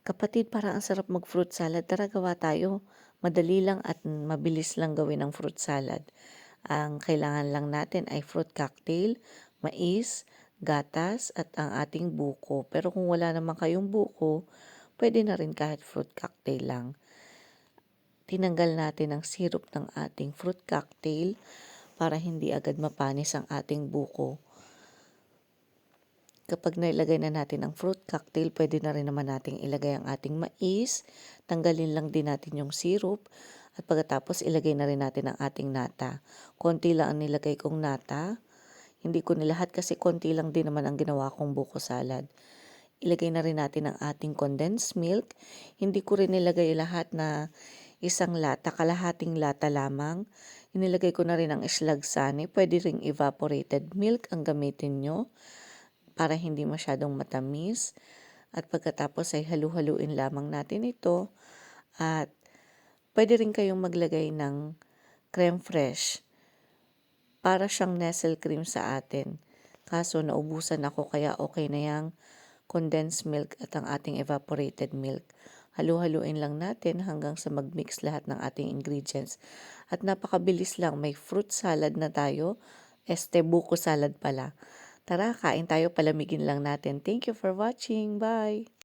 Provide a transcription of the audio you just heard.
Kapatid, parang ang sarap mag-fruit salad. Tara, gawa tayo. Madali lang at mabilis lang gawin ang fruit salad. Ang kailangan lang natin ay fruit cocktail, mais, gatas at ang ating buko. Pero kung wala naman kayong buko, pwede na rin kahit fruit cocktail lang. Tinanggal natin ang syrup ng ating fruit cocktail para hindi agad mapanis ang ating buko. Kapag nailagay na natin ang fruit cocktail, pwede na rin naman nating ilagay ang ating mais. Tanggalin lang din natin yung syrup. At pagkatapos, ilagay na rin natin ang ating nata. Konti lang ang nilagay kong nata. Hindi ko nilahat kasi konti lang din naman ang ginawa kong buko salad. Ilagay na rin natin ang ating condensed milk. Hindi ko rin nilagay lahat na isang lata, kalahating lata lamang. Inilagay ko na rin ang islagsani. Pwede ring evaporated milk ang gamitin nyo para hindi masyadong matamis. At pagkatapos ay halu-haluin lamang natin ito. At pwede rin kayong maglagay ng creme fraiche para siyang nestle cream sa atin. Kaso naubusan ako kaya okay na yang condensed milk at ang ating evaporated milk. Halu-haluin lang natin hanggang sa mag-mix lahat ng ating ingredients. At napakabilis lang, may fruit salad na tayo. Buko salad pala. Tara, kain tayo, palamigin lang natin. Thank you for watching. Bye!